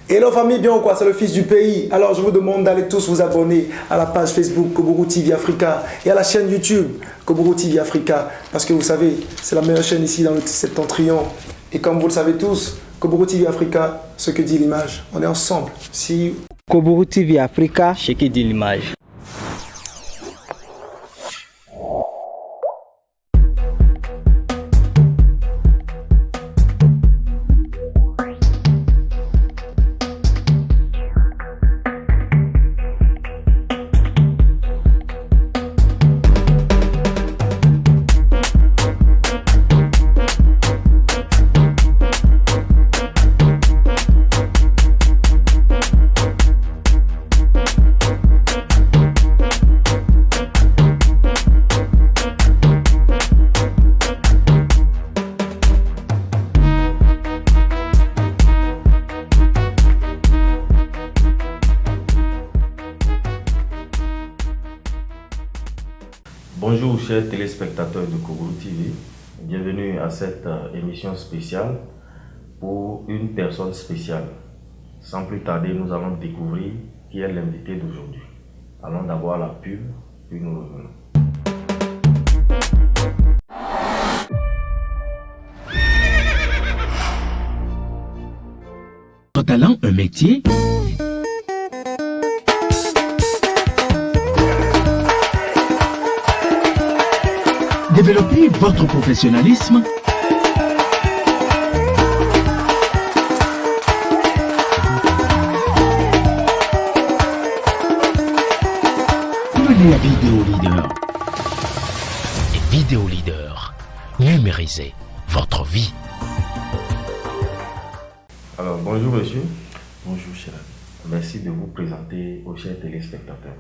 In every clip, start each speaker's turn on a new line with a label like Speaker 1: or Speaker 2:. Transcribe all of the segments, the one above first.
Speaker 1: Hello famille, bien ou quoi? C'est le fils du pays. Alors je vous demande d'aller tous vous abonner à la page Facebook Koburu TV Africa et à la chaîne YouTube Koburu TV Africa. Parce que vous savez, c'est la meilleure chaîne ici dans le septentrion. Et comme vous le savez tous, Koburu TV Africa, ce que dit l'image. On est ensemble. See you.
Speaker 2: Koburu TV Africa, ce que dit l'image.
Speaker 3: Bonjour chers téléspectateurs de Koburu TV, bienvenue à cette émission spéciale pour une personne spéciale. Sans plus tarder, nous allons découvrir qui est l'invité d'aujourd'hui. Allons d'abord la pub, puis nous revenons.
Speaker 4: Ton talent, un métier? Développez votre professionnalisme. Devenez un vidéo leader. Et vidéo leader, numérisez votre vie.
Speaker 3: Alors bonjour monsieur.
Speaker 5: Bonjour cher.
Speaker 3: Merci de vous présenter aux chers téléspectateurs.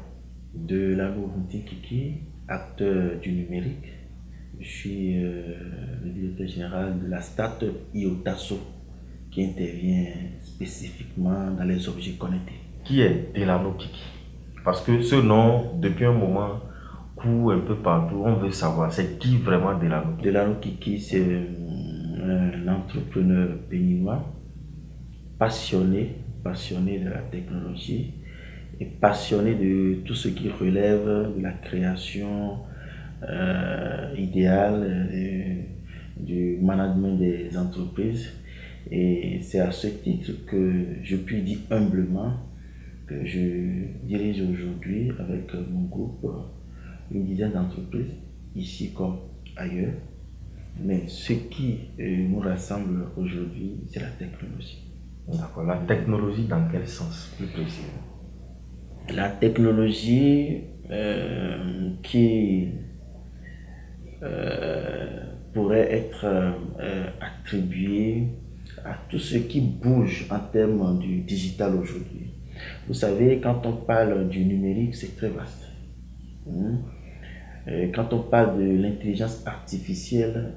Speaker 5: De la Nouveauté Kiki, acteur du numérique. Je suis le directeur général de la start-up Iotasso qui intervient spécifiquement dans les objets connectés.
Speaker 3: Qui est Delano Kiki? Parce que ce nom, depuis un moment, court un peu partout. On veut savoir, c'est qui vraiment Delano Kiki?
Speaker 5: Delano Kiki, c'est un entrepreneur béninois, passionné de la technologie et passionné de tout ce qui relève de la création idéal du management des entreprises, et c'est à ce titre que je puis dire humblement que je dirige aujourd'hui avec mon groupe une dizaine d'entreprises ici comme ailleurs, mais ce qui nous rassemble aujourd'hui, c'est la technologie.
Speaker 3: D'accord. La technologie dans quel sens plus précisément?
Speaker 5: La technologie qui pourrait être attribué à tout ce qui bouge en termes du digital aujourd'hui. Vous savez, quand on parle du numérique, c'est très vaste. Quand on parle de l'intelligence artificielle,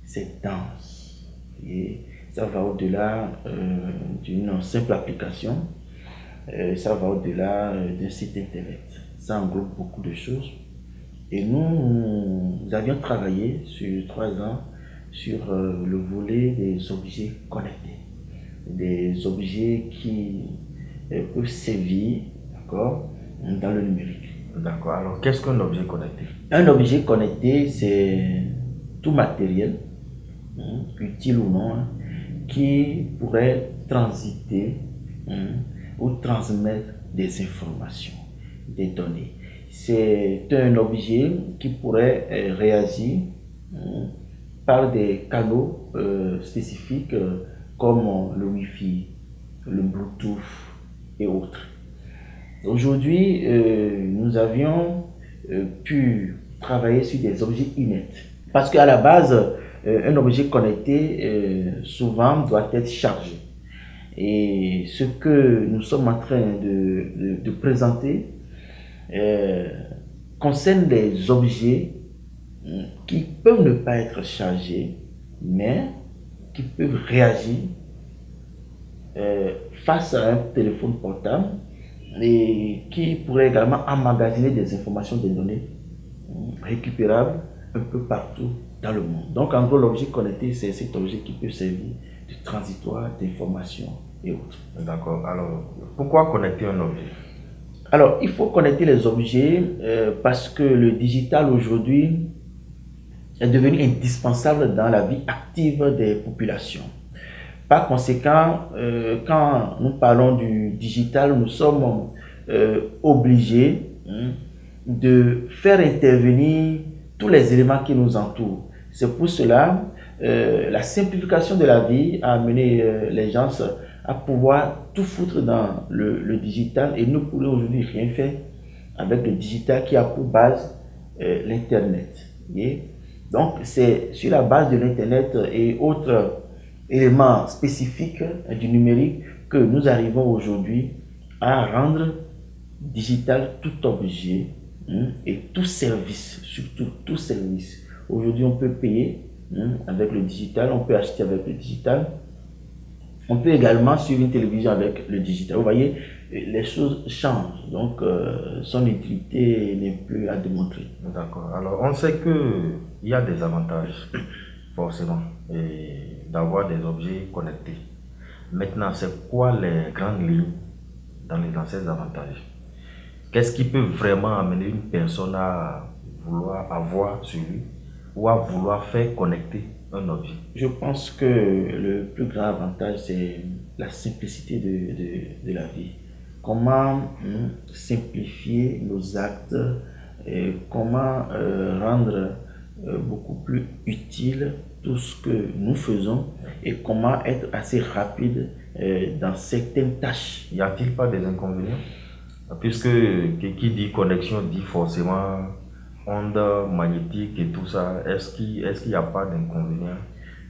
Speaker 5: c'est dense. Et ça va au-delà d'une simple application, ça va au-delà d'un site internet. Ça englobe beaucoup de choses. Et nous avions travaillé sur 3 ans sur le volet des objets connectés, des objets qui peuvent sévir, d'accord, dans le numérique.
Speaker 3: D'accord. Alors, qu'est-ce qu'un objet connecté?
Speaker 5: Un objet connecté, c'est tout matériel, utile ou non, qui pourrait transiter ou transmettre des informations, des données. C'est un objet qui pourrait réagir par des canaux spécifiques comme le Wi-Fi, le Bluetooth et autres. Aujourd'hui, nous avions pu travailler sur des objets inertes. Parce qu'à la base, un objet connecté souvent doit être chargé. Et ce que nous sommes en train de présenter concerne des objets qui peuvent ne pas être chargés, mais qui peuvent réagir face à un téléphone portable et qui pourraient également emmagasiner des informations, des données récupérables un peu partout dans le monde. Donc en gros, l'objet connecté, c'est cet objet qui peut servir transitoire, d'information et autres.
Speaker 3: D'accord. Alors, pourquoi connecter un objet?
Speaker 5: Alors, il faut connecter les objets parce que le digital aujourd'hui est devenu indispensable dans la vie active des populations. Par conséquent, quand nous parlons du digital, nous sommes obligés de faire intervenir tous les éléments qui nous entourent. C'est pour cela la simplification de la vie a amené les gens à pouvoir tout foutre dans le digital et nous pourrions aujourd'hui rien faire avec le digital qui a pour base l'Internet. Donc, c'est sur la base de l'Internet et autres éléments spécifiques du numérique que nous arrivons aujourd'hui à rendre digital tout objet et tout service, surtout tout service. Aujourd'hui, on peut payer avec le digital, on peut acheter avec le digital, on peut également suivre une télévision avec le digital. Vous voyez, les choses changent, donc son utilité n'est plus à démontrer.
Speaker 3: D'accord. Alors, on sait qu'il y a des avantages, forcément, d'avoir des objets connectés. Maintenant, c'est quoi les grandes lignes dans ces avantages? Qu'est-ce qui peut vraiment amener une personne à vouloir avoir sur lui ou à vouloir faire connecter un objet?
Speaker 5: Je pense que le plus grand avantage, c'est la simplicité de la vie. Comment simplifier nos actes, et comment rendre beaucoup plus utile tout ce que nous faisons et comment être assez rapide dans certaines tâches.
Speaker 3: Y a-t-il pas des inconvénients? Puisque qui dit connexion dit forcément onde magnétique et tout ça. Est-ce qu'il n'y a pas d'inconvénient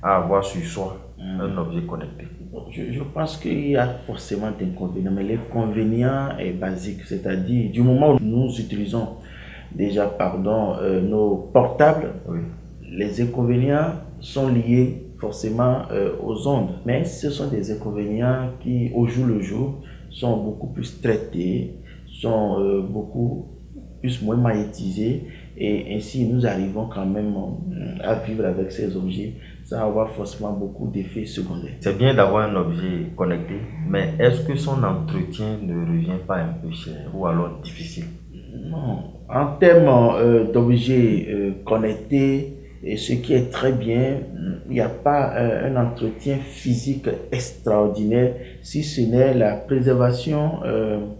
Speaker 3: à avoir sur soi un objet connecté?
Speaker 5: Je pense qu'il y a forcément d'inconvénients, mais l'inconvénient est basique, c'est-à-dire du moment où nous utilisons déjà nos portables,
Speaker 3: Oui.
Speaker 5: Les inconvénients sont liés forcément aux ondes, mais ce sont des inconvénients qui au jour le jour sont beaucoup plus traités, sont beaucoup moins magnétisés et ainsi nous arrivons quand même à vivre avec ces objets sans avoir forcément beaucoup d'effets secondaires.
Speaker 3: C'est bien d'avoir un objet connecté, mais est-ce que son entretien ne revient pas un peu cher ou alors difficile?
Speaker 5: Non. En termes d'objets connectés, et ce qui est très bien, il n'y a pas un entretien physique extraordinaire, si ce n'est la préservation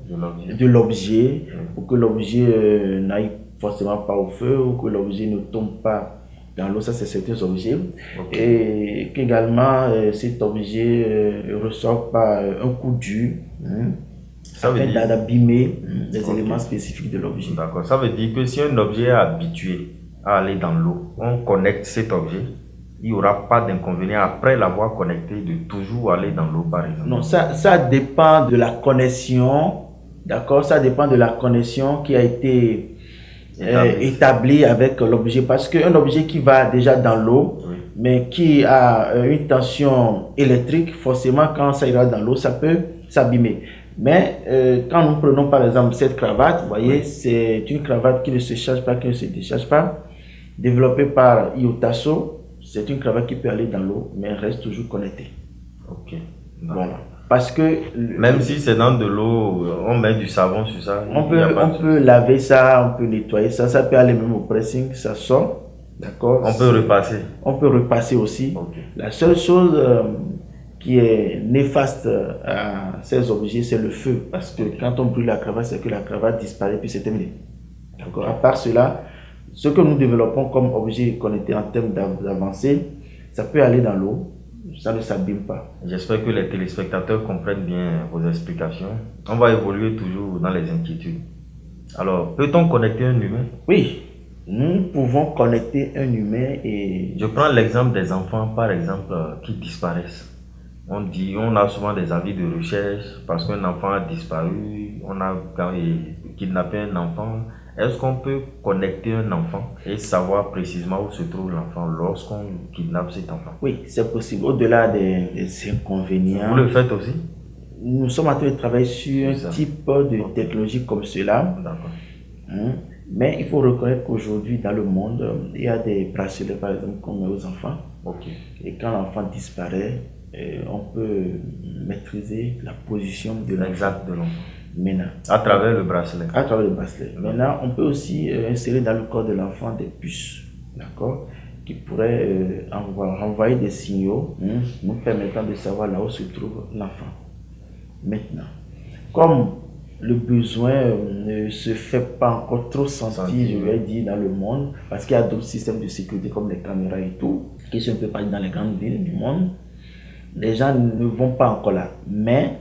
Speaker 5: de l'objet, pour que l'objet n'aille forcément pas au feu ou que l'objet ne tombe pas dans l'eau. Ça, c'est certains objets. Okay. Et qu'également cet objet ne ressort pas un coup dur. Ça veut dire d'abîmer les éléments spécifiques de l'objet.
Speaker 3: D'accord. Ça veut dire que si un objet est habitué à aller dans l'eau, on connecte cet objet, il n'y aura pas d'inconvénient après l'avoir connecté de toujours aller dans l'eau, par exemple.
Speaker 5: Non, ça dépend de la connexion, d'accord? Ça dépend de la connexion qui a été établie avec l'objet. Parce qu'un objet qui va déjà dans l'eau, oui, mais qui a une tension électrique, forcément, quand ça ira dans l'eau, ça peut s'abîmer. Mais quand nous prenons par exemple cette cravate, vous voyez, oui, c'est une cravate qui ne se charge pas, qui ne se décharge pas, développée par Iotasso. C'est une cravate qui peut aller dans l'eau, mais elle reste toujours connectée.
Speaker 3: Ok.
Speaker 5: Voilà. Parce que
Speaker 3: même si c'est dans de l'eau, on met du savon sur ça.
Speaker 5: On peut laver ça, on peut nettoyer ça, ça peut aller même au pressing, ça sort. D'accord.
Speaker 3: On peut repasser.
Speaker 5: On peut repasser aussi.
Speaker 3: Okay.
Speaker 5: La seule chose qui est néfaste à ces objets, c'est le feu. Parce que quand on brûle la cravate, c'est que la cravate disparaît puis c'est terminé. D'accord. À part cela, ce que nous développons comme objet connecté en termes d'avancée, ça peut aller dans l'eau, ça ne s'abîme pas.
Speaker 3: J'espère que les téléspectateurs comprennent bien vos explications. On va évoluer toujours dans les inquiétudes. Alors, peut-on connecter un humain?
Speaker 5: Oui, nous pouvons connecter un humain et...
Speaker 3: Je prends l'exemple des enfants, par exemple, qui disparaissent. On a souvent des avis de recherche parce qu'un enfant a disparu, on a kidnappé un enfant. Est-ce qu'on peut connecter un enfant et savoir précisément où se trouve l'enfant lorsqu'on kidnappe cet enfant?
Speaker 5: Oui, c'est possible. Au-delà des inconvénients...
Speaker 3: Vous le faites aussi?
Speaker 5: Nous sommes en train de travailler sur un type de technologie comme cela.
Speaker 3: D'accord.
Speaker 5: Mais il faut reconnaître qu'aujourd'hui, dans le monde, il y a des bracelets, par exemple, qu'on met aux enfants.
Speaker 3: Okay.
Speaker 5: Et quand l'enfant disparaît, on peut maîtriser la position de l'enfant.
Speaker 3: Exact de l'enfant.
Speaker 5: Maintenant,
Speaker 3: À travers le bracelet.
Speaker 5: à travers le bracelet. Maintenant, on peut aussi insérer dans le corps de l'enfant des puces, d'accord, qui pourraient renvoyer des signaux nous permettant de savoir là où se trouve l'enfant. Maintenant, comme le besoin ne se fait pas encore trop sentir, je vais dire, dans le monde, parce qu'il y a d'autres systèmes de sécurité comme les caméras et tout, qui sont un peu partout dans les grandes villes du monde, les gens ne vont pas encore là. Mais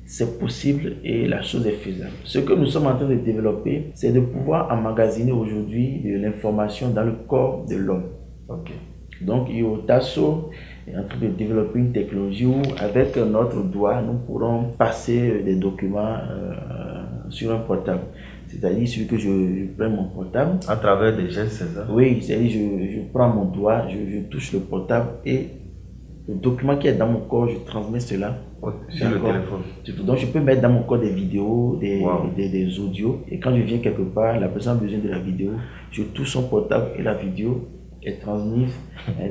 Speaker 5: c'est possible et la chose est faisable. Ce que nous sommes en train de développer, c'est de pouvoir emmagasiner aujourd'hui de l'information dans le corps de l'homme.
Speaker 3: Ok.
Speaker 5: Donc, IOTASO est en train de développer une technologie où, avec notre doigt, nous pourrons passer des documents sur un portable. C'est-à-dire, celui que je prends mon portable.
Speaker 3: À travers des gestes, c'est ça?
Speaker 5: Oui, c'est-à-dire, je prends mon doigt, je touche le portable et le document qui est dans mon corps, je transmets cela.
Speaker 3: Sur le téléphone.
Speaker 5: Donc, je peux mettre dans mon corps des vidéos, des audios. Et quand je viens quelque part, la personne a besoin de la vidéo, je touche son portable et la vidéo est transmise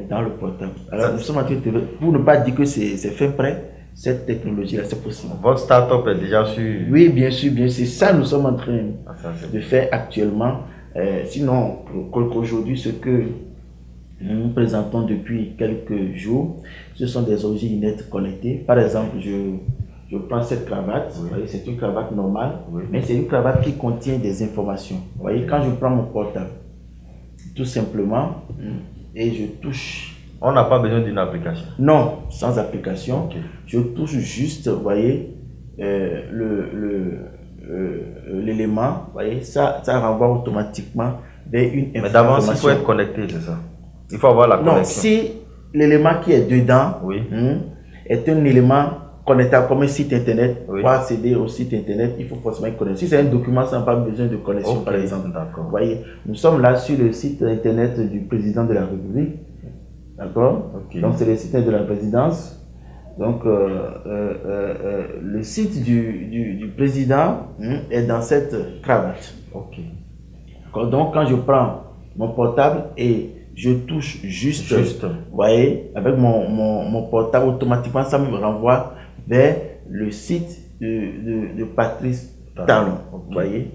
Speaker 5: dans le portable. Alors, nous sommes en train de, pour ne pas dire que c'est fait prêt, cette technologie-là, c'est possible.
Speaker 3: Votre start-up est déjà sur...
Speaker 5: Oui, bien sûr, c'est ça nous sommes en train de faire actuellement. Sinon, qu'aujourd'hui, ce que nous présentons depuis quelques jours, ce sont des objets inertes connectés. Par exemple, je prends cette cravate, vous voyez, c'est une cravate normale, mais c'est une cravate qui contient des informations. Vous voyez, quand je prends mon portable, tout simplement, et je touche.
Speaker 3: On n'a pas besoin d'une application.
Speaker 5: Non, sans application.
Speaker 3: Okay.
Speaker 5: Je touche juste, vous voyez, l'élément, vous voyez, ça renvoie automatiquement vers une information.
Speaker 3: Mais d'avance, il faut être connecté, c'est ça? Il faut avoir la connexion.
Speaker 5: Non, si l'élément qui est dedans est un élément connectable comme un site internet, pour accéder au site internet, il faut forcément être connecté. Si c'est un document, ça n'a pas besoin de connexion, par exemple. Vous voyez, nous sommes là sur le site internet du président de la République. D'accord? Donc, c'est le site de la présidence. Donc, le site du président est dans cette cravate. Donc, quand je prends mon portable et je touche juste. Vous voyez, avec mon portable, automatiquement, ça me renvoie vers le site de Patrice Talon. Vous voyez,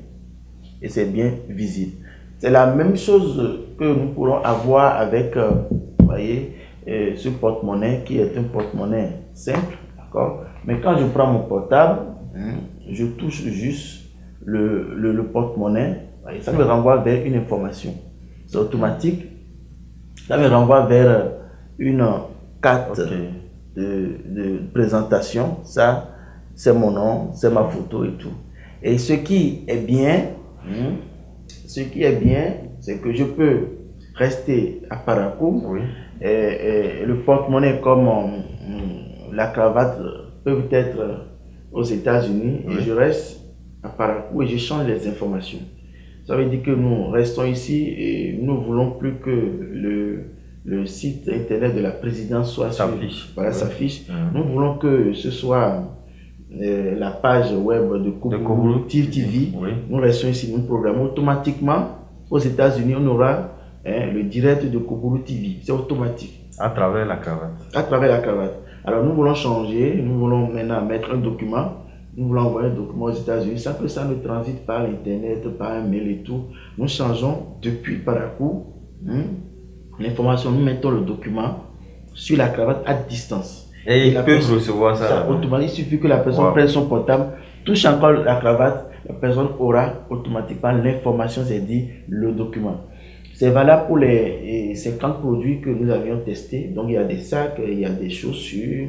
Speaker 5: et c'est bien visible. C'est la même chose que nous pourrons avoir avec, vous voyez, ce porte-monnaie qui est un porte-monnaie simple, d'accord. Mais quand je prends mon portable, je touche juste le porte-monnaie, ça me renvoie vers une information. C'est automatique. Ça me renvoie vers une carte de présentation. Ça, c'est mon nom, c'est ma photo et tout. Et ce qui est bien, c'est que je peux rester à Parakou. Et le porte-monnaie comme la cravate peuvent être aux États-Unis. Et je reste à Parakou et j'échange les informations. Ça veut dire que nous restons ici et nous ne voulons plus que le site internet de la présidence soit s'affiche. Nous voulons que ce soit la page web de Koburu TV. Nous restons ici, nous programmons automatiquement. Aux États-Unis, on aura le direct de Koburu TV. C'est automatique.
Speaker 3: À travers la cravate.
Speaker 5: À travers la cravate. Alors nous voulons changer, nous voulons maintenant mettre un document. Nous voulons envoyer un document aux États-Unis sans que ça ne transite par Internet, par un mail et tout. Nous changeons depuis Parakou l'information. Nous mettons le document sur la cravate à distance.
Speaker 3: Et ils peuvent recevoir ça.
Speaker 5: Automatiquement, il suffit que la personne prenne son portable, touche encore la cravate, la personne aura automatiquement l'information, c'est-à-dire le document. C'est valable pour les 50 produits que nous avions testés. Donc il y a des sacs, il y a des chaussures.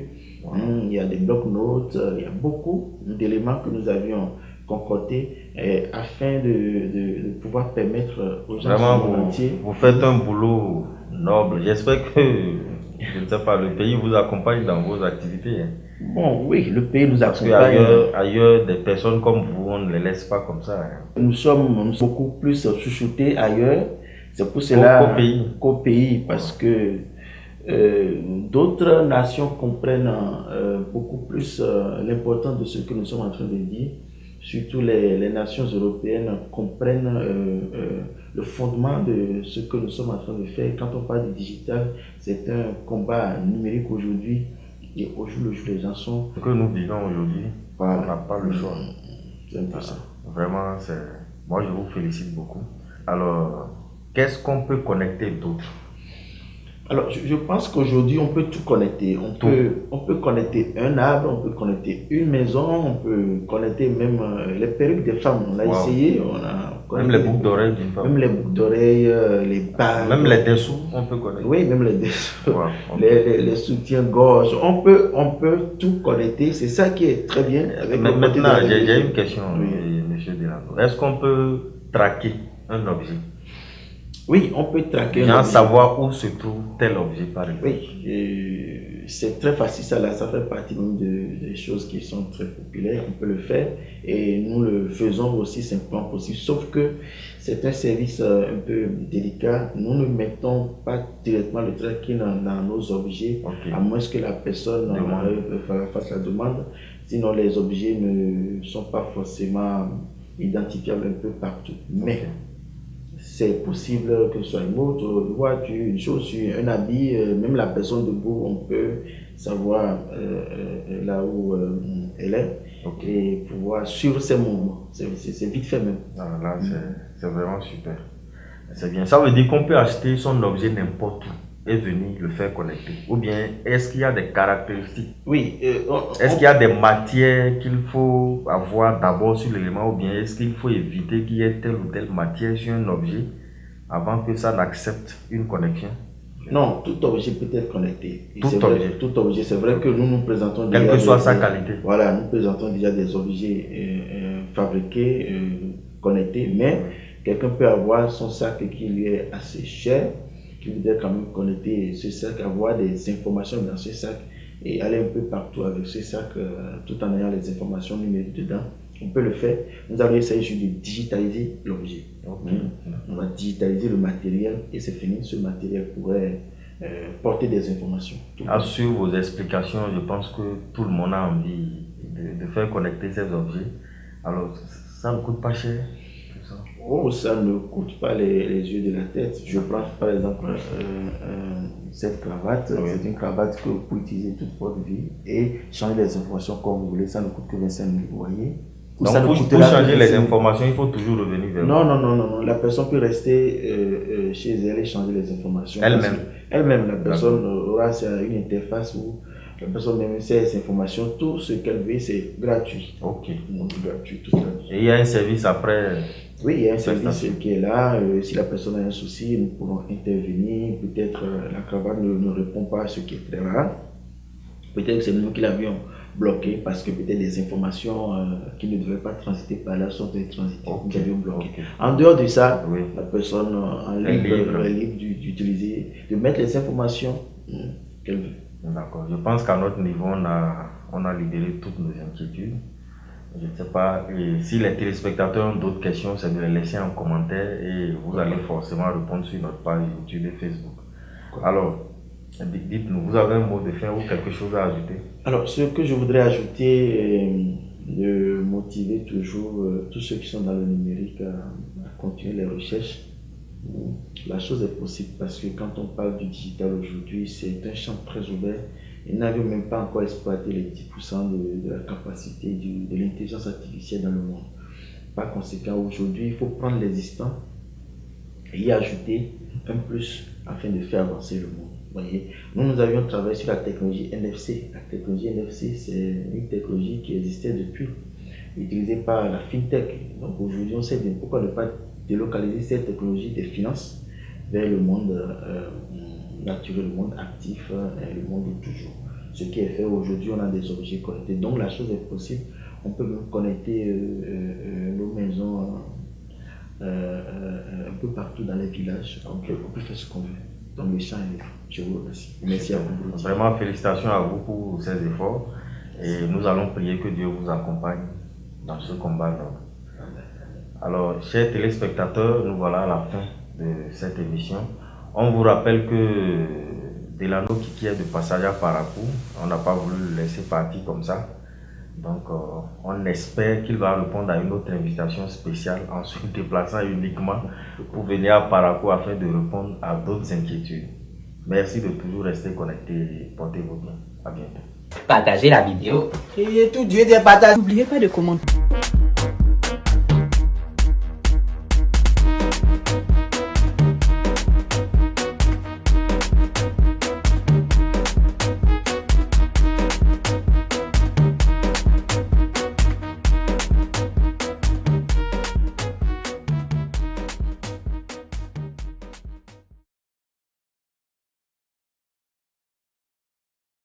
Speaker 5: Il y a des blocs-notes, il y a beaucoup d'éléments que nous avions concoctés afin de pouvoir permettre aux gens du monde entier.
Speaker 3: Vous faites un boulot noble. J'espère que, je ne sais pas, le pays vous accompagne dans vos activités.
Speaker 5: Bon, oui, le pays nous accompagne.
Speaker 3: Parce qu'ailleurs, des personnes comme vous, on ne les laisse pas comme ça.
Speaker 5: Nous sommes beaucoup plus chouchoutés ailleurs. C'est pour cela qu'au pays, parce que d'autres nations comprennent beaucoup plus l'importance de ce que nous sommes en train de dire. Surtout les nations européennes comprennent le fondement de ce que nous sommes en train de faire. Quand on parle du digital, c'est un combat numérique aujourd'hui Et au jour le jour, les gens sont...
Speaker 3: Ce que nous vivons aujourd'hui,
Speaker 5: Voilà.
Speaker 3: on n'a pas le choix.
Speaker 5: C'est un peu ça.
Speaker 3: Vraiment, moi je vous félicite beaucoup. Alors, qu'est-ce qu'on peut connecter d'autre?
Speaker 5: Alors, je pense qu'aujourd'hui, on peut tout connecter. On peut connecter un arbre, on peut connecter une maison, on peut connecter même les perruques des femmes. On a essayé, on a
Speaker 3: même les boucles d'oreilles d'une femme.
Speaker 5: Même les boucles d'oreilles, les bagues.
Speaker 3: Même les dessous, on peut connecter.
Speaker 5: Oui, même les dessous. Les soutiens-gorge. On peut tout connecter. C'est ça qui est très bien. Avec
Speaker 3: maintenant, j'ai une question, monsieur Delano. Est-ce qu'on peut traquer un objet?
Speaker 5: Oui, on peut traquer
Speaker 3: un objet. Savoir où se trouve tel objet, par exemple.
Speaker 5: Oui, c'est très facile, ça fait partie des choses qui sont très populaires. On peut le faire et nous le faisons aussi simplement possible. Sauf que c'est un service un peu délicat. Nous ne mettons pas directement le tracking dans nos objets, à moins que la personne fasse la demande. Sinon, les objets ne sont pas forcément identifiables un peu partout. Mais c'est possible que ce soit une moto, une voiture, une chaussure, un habit, même la personne debout, on peut savoir là où elle est et pouvoir suivre ses mouvements. C'est vite fait même.
Speaker 3: Ah, là, c'est vraiment super. C'est bien. Ça veut dire qu'on peut acheter son objet n'importe où et venir le faire connecter. Ou bien, est-ce qu'il y a des caractéristiques?
Speaker 5: Oui.
Speaker 3: Est-ce qu'il y a des matières qu'il faut avoir d'abord sur l'élément, ou bien est-ce qu'il faut éviter qu'il y ait telle ou telle matière sur un objet avant que ça n'accepte une connexion?
Speaker 5: Non, tout objet peut être connecté.
Speaker 3: Tout
Speaker 5: objet. C'est vrai que nous présentons
Speaker 3: déjà... Quelle que soit sa qualité.
Speaker 5: Voilà, nous présentons déjà des objets fabriqués, connectés, mais quelqu'un peut avoir son sac qui lui est assez cher, qui voudrait quand même connecter ce sac, avoir des informations dans ce sac et aller un peu partout avec ce sac tout en ayant les informations numériques dedans. On peut le faire. Nous allons essayer juste de digitaliser l'objet. On va digitaliser le matériel et c'est fini. Ce matériel pourrait porter des informations.
Speaker 3: Sur vos explications, je pense que tout le monde a envie de faire connecter ces objets. Alors, ça ne coûte pas cher?
Speaker 5: Oh, ça ne coûte pas les yeux de la tête. Je prends par exemple cette cravate. C'est une cravate que vous pouvez utiliser toute votre vie et changer les informations comme vous voulez. Ça ne coûte que 25 000, vous voyez.
Speaker 3: Donc pour changer les informations, il faut toujours revenir vers vous.
Speaker 5: Non. La personne peut rester chez elle et changer les informations. Elle-même, la personne aura une interface où la personne même sait ces informations. Tout ce qu'elle veut, c'est gratuit. Gratuit, tout gratuit.
Speaker 3: Et il y a un service après?
Speaker 5: Oui, il y a un service qui est là. Si la personne a un souci, nous pourrons intervenir. Peut-être la cravate ne répond pas à ce qui est très rare. Peut-être que c'est nous qui l'avions bloqué parce que peut-être des informations qui ne devaient pas transiter par là sont transitées. Nous l'avions bloqué. En dehors de ça, la personne est libre d'utiliser, de mettre les informations qu'elle veut.
Speaker 3: D'accord. Je pense qu'à notre niveau, on a libéré toutes nos inquiétudes. Je ne sais pas, et si les téléspectateurs ont d'autres questions, c'est de les laisser en commentaire et vous allez forcément répondre sur notre page YouTube et Facebook. Alors, dites-nous, vous avez un mot de fin ou quelque chose à ajouter? Alors,
Speaker 5: ce que je voudrais ajouter, de motiver toujours tous ceux qui sont dans le numérique à continuer les recherches. La chose est possible parce que quand on parle du digital aujourd'hui, c'est un champ très ouvert. Et nous n'avions même pas encore exploité les 10% de la capacité de l'intelligence artificielle dans le monde. Par conséquent, aujourd'hui, il faut prendre l'existant et y ajouter un plus afin de faire avancer le monde. Voyez, nous avions travaillé sur la technologie NFC. La technologie NFC, c'est une technologie qui existait depuis, utilisée par la FinTech. Donc aujourd'hui, on sait bien pourquoi ne pas délocaliser cette technologie des finances vers le monde naturel, le monde actif, le monde de toujours. Ce qui est fait aujourd'hui, on a des objets connectés. Donc la chose est possible. On peut même connecter nos maisons un peu partout dans les villages. On peut faire ce qu'on veut. Donc le champ est libre. Je vous remercie. Merci à vous.
Speaker 3: Vraiment, félicitations à vous pour ces efforts. Et nous allons prier que Dieu vous accompagne dans ce combat. Alors, chers téléspectateurs, nous voilà à la fin de cette émission. On vous rappelle que Delano qui est de passage à Parakou, on n'a pas voulu le laisser partir comme ça. Donc, on espère qu'il va répondre à une autre invitation spéciale en se déplaçant uniquement pour venir à Parakou afin de répondre à d'autres inquiétudes. Merci de toujours rester connecté et portez-vous bien. À bientôt.
Speaker 6: Partagez la vidéo.
Speaker 7: Et tout Dieu des partages.
Speaker 8: N'oubliez pas de commenter.